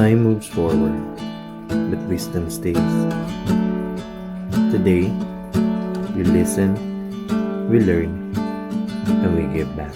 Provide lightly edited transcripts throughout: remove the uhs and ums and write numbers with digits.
Time moves forward, but wisdom stays. Today, we listen, we learn, and we give back.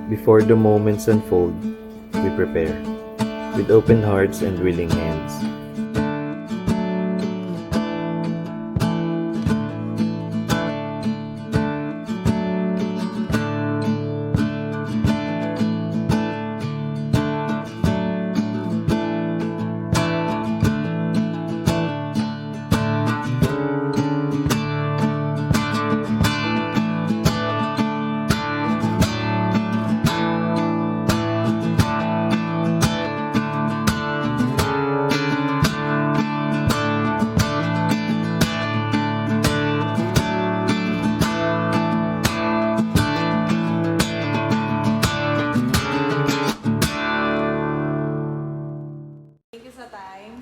Before the moments unfold, we prepare, with open hearts and willing hands.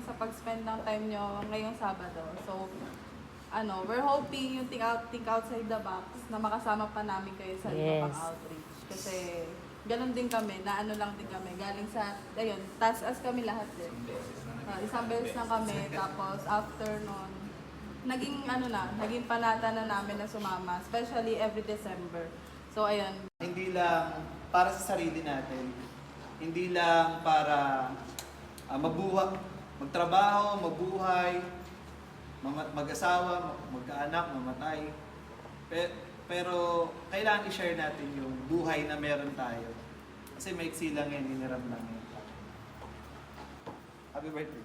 Sa pag-spend ng time nyo ngayong Sabado. So, we're hoping yung think outside the box na makasama pa namin kayo sa iba pang outreach. Kasi, ganun din kami, lang din kami. Galing sa, task as kami lahat din. Isang beses lang kami, tapos after nun, naging panata na namin na sumama, especially every December. So, ayun. Hindi lang para sa sarili natin, hindi lang para magtrabaho, mabuhay, mag-asawa, magkaanak, mamatay. Pero kailangan i-share natin yung buhay na meron tayo. Kasi maiksi lang yan, iniram lang yan. Happy birthday!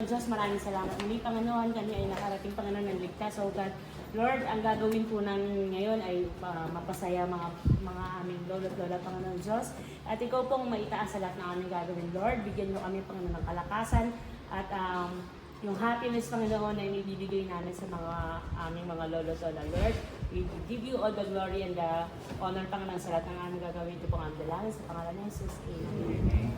Diyos, maraming salamat. Muli, Panginoon, kami ay nakarating, Panginoon, ng ligtas. So God, Lord, ang gagawin po namin ngayon ay mapasaya mga aming lolo at lola, Panginoon Diyos. At ikaw pong maitaas sa lahat ng aming gagawin, Lord. Bigyan mo kami, Panginoon, ng kalakasan at yung happiness, Panginoon, ay ibibigay namin sa aming mga lolo at lola, Lord. We give you all the glory and the honor, Panginoon, sa lahat ng aming gagawin. Ito pong ang dalangin sa pangalan ng Jesus. Amen.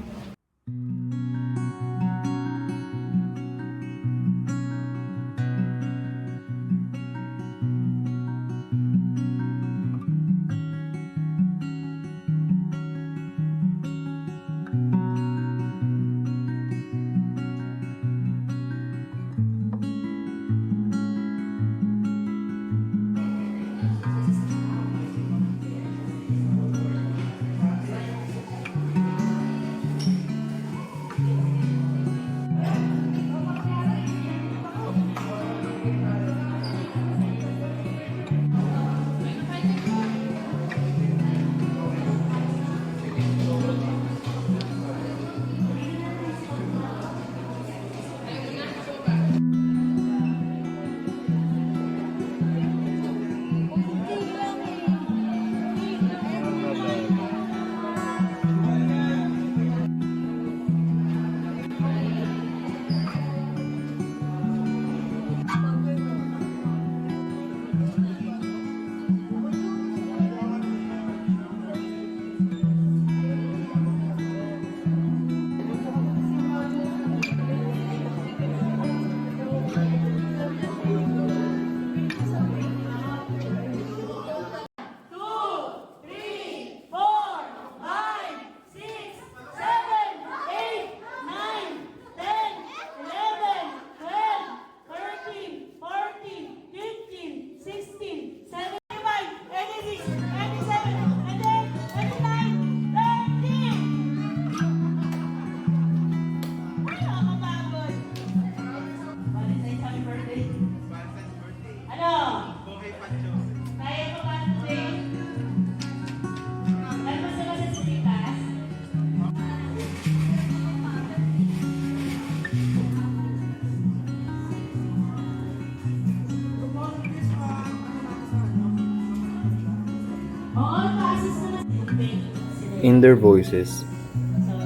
In their voices,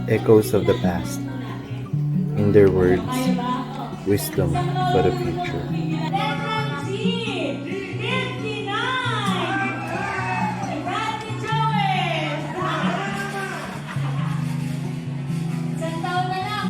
echoes of the past. In their words, wisdom for the future. Letter G, 59. Bradley Joel. Isang taon na lang.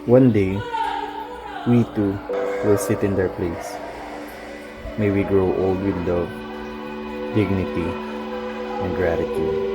One day, we too will sit in their place. May we grow old with love, dignity, and gratitude.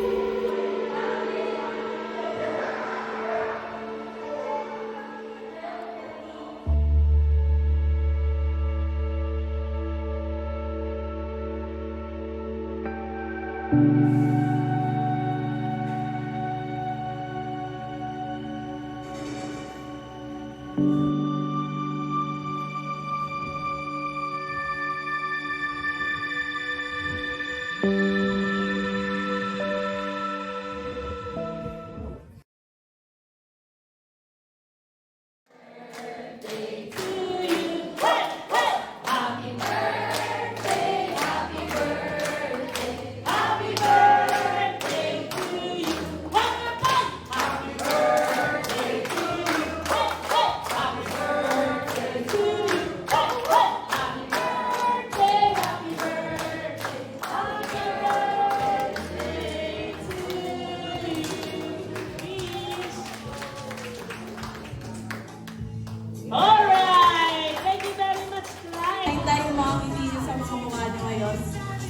Alright! Thank you very much, Clyde! Thank tayo mga kaibigan sa mukha nyo ngayon.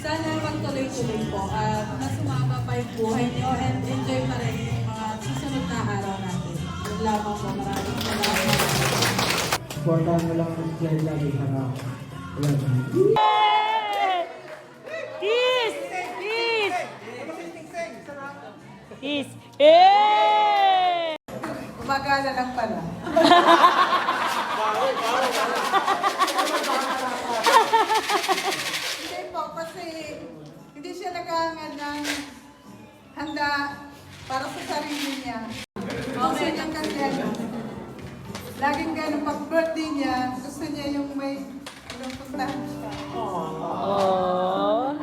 Sana magtuloy-tuloy po at masumama pa yung buhay nyo and enjoy pa rin yung mga susunod na araw natin. Yun lamang po. Maraming salamat. Supportahan mo lang ang Claire lagi para wala nang Kiss! Kiss! Kiss! Eh! Gumagana lang pala. Hindi po, kasi hindi siya naghahangad ng handa para sa sarili niya. Okay niya kasi ano, laging ganun pag birthday niya, gusto niya yung may ibang puntahan siya. Oh.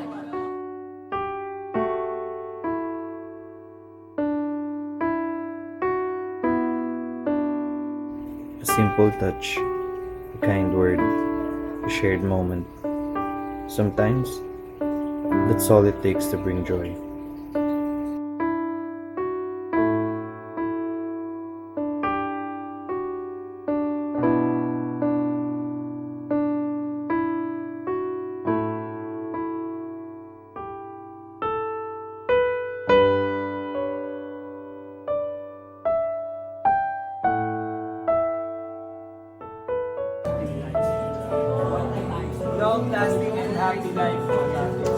A simple touch, a kind word, a shared moment. Sometimes, that's all it takes to bring joy. Long lasting and happy life po natin.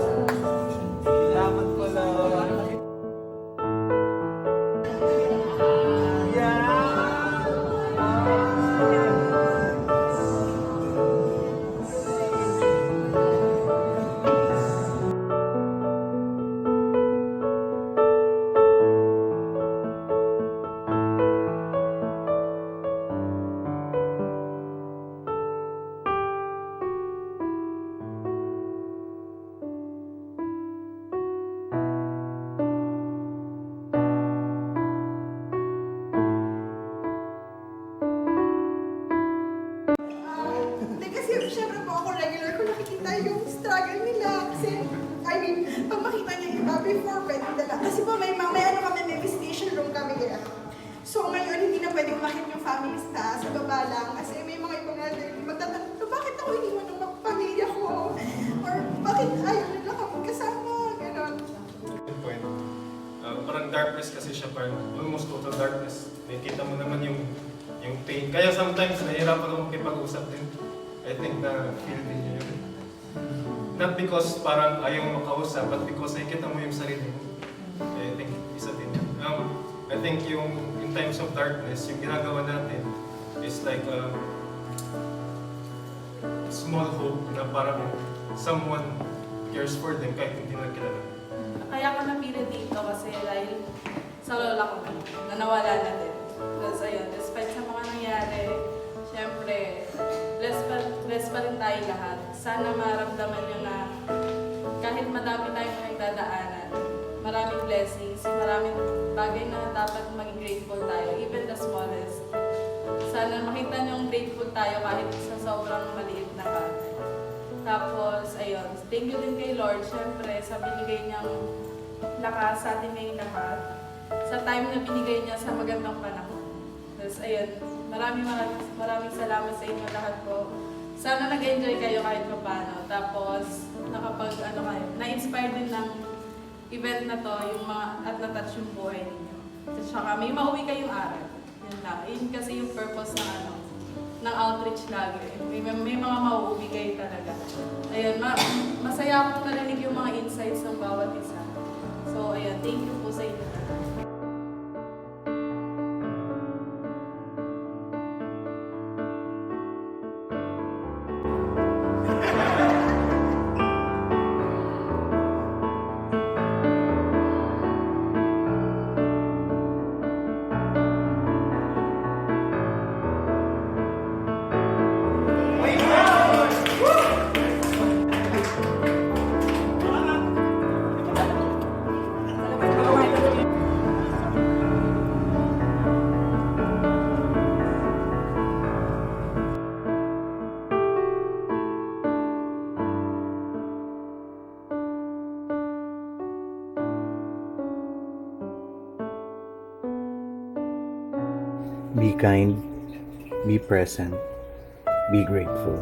Salamat po lang. before pwedeng dala. Kasi po may ano kami, may visitation room kami kaya. So ngayon, hindi na pwedeng umakit yung family sa baba lang. Kasi may mga ibang elderly magtatanong, "So, bakit ako iniwan ng pamilya ko? Or bakit ayaw nila kami kasama?" Ganon. Good point. Parang darkness kasi siya, parang almost total darkness. Nakikita mo naman yung pain. Kaya sometimes nahihirapan ako makipag-usap din. I think na feel din niyo yun. Not because parang ayaw mo makausap, but because nakikita mo yung sarili mo. I think isa din yun. I think yung in times of darkness, yung ginagawa natin is like a small hope na parang someone cares for them kahit hindi nila kilala. Kaya ko napili dito kasi dahil sa lola ko na nawala na din. Tapos ayun, despite sa mga nangyari, syempre, blessed pa rin tayo lahat. Sana maramdaman nyo na kahit madami tayong pinagdadaanan, maraming blessings, maraming bagay na dapat maging grateful tayo, even the smallest. Sana makita nyo grateful tayo kahit sa sobrang maliit na bagay. Tapos, ayun, thank you din kay Lord, syempre, sa binigay niyang lakas sa atin ngayong lahat. Sa time na binigay niya sa magandang panahon. Tapos, ayun, maraming salamat sa inyo lahat po. Sana nag-enjoy kayo kahit pa paano. Tapos, na-inspire din ng event na to, yung mga, at na-touch yung buhay ninyo. At saka, may mauwi kayong aral. Yun lang. Yun kasi yung purpose ng outreach lagi. May mga mauuwi kayo talaga. Ayun, masaya akong narinig yung mga insights ng bawat isa. So, ayun, thank you po sa inyo. Be kind, be present, be grateful.